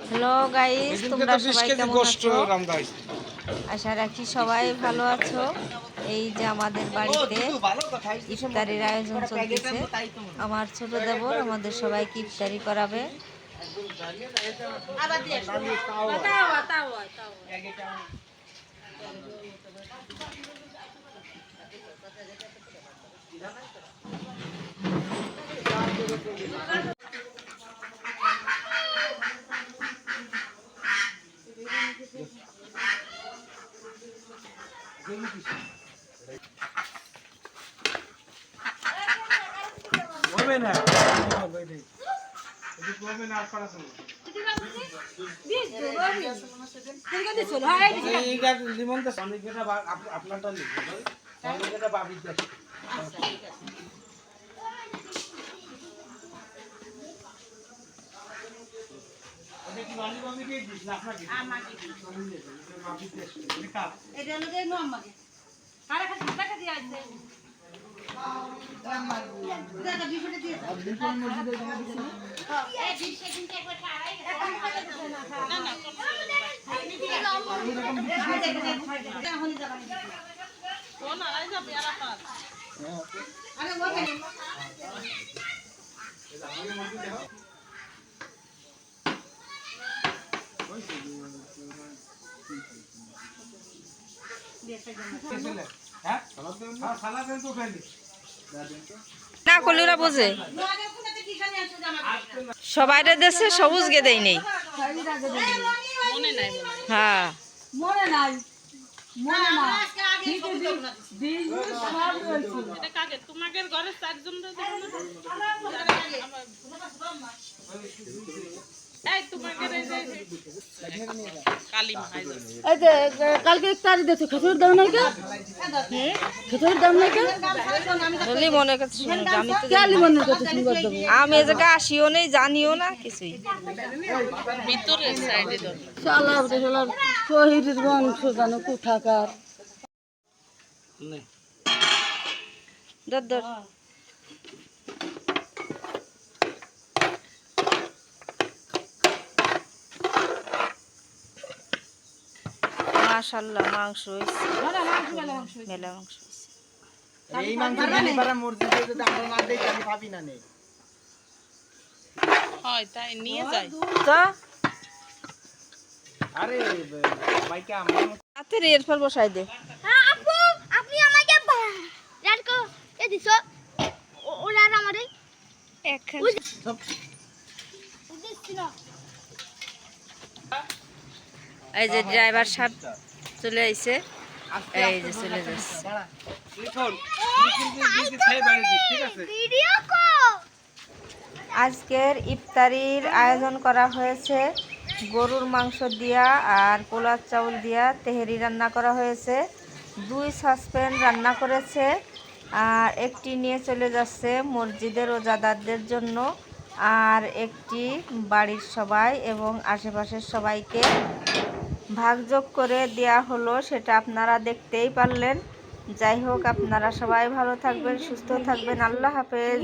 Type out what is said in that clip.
Hello guys, তোমরা সবাই কেমন আছো? আশা রাখি সবাই ভালো আছো। এই যে আমাদের বাড়িতে ইফতারির আয়োজন চলতেছে। আমার ছোট দেবর আমাদের সবাইকে ইফতারি করাবে। না করলে ওরা বোঝে সবাই দেশে সবুজ গেদেই নেই। হ্যাঁ কালকে ইফতারি দিয়েছো, খেচুড়ি দাও না কে? খেচুড়ি দাও না কে? মনে করছি আমি এ জায়গায় আসিও নেই, জানিও না কিছুই। শহীদের বংশ জানো কোথাকার। মাশাআল্লাহ মাংস হয়েছে, মেলা মাংস হয়েছে। এই মাংস যদি পারা মসজিদে যদি আমরা না দেই তাহলে পাবি না নে। হয় তাই নিয়ে যাই তো আরে ভাইকে আমরা রাতের এরপর বসাই দে। হ্যাঁ আপু, আপনি আমাকে রাতকো এ দিছো ওরা আমারে একখান এই যে ড্রাইভার সাহেব চলে আইছে, এই যে চলে যাচ্ছে। ভিডিও কো আজকের ইফতারির আয়োজন করা হয়েছে গরুর মাংস দিয়া আর পোলার চাউল দিয়া তেহেরি রান্না করা হয়েছে। 2 সসপ্যান রান্না করেছে আর একটি নিয়ে চলে যাচ্ছে মসজিদের রোজাদারদের জন্য, আর একটি বাড়ির সবাই এবং আশেপাশের সবাইকে ভাগযোগ করে দেয়া হলো, সেটা আপনারা দেখতেই পারলেন। যাই হোক, আপনারা সবাই ভালো থাকবেন, সুস্থ থাকবেন। আল্লাহ হাফেজ।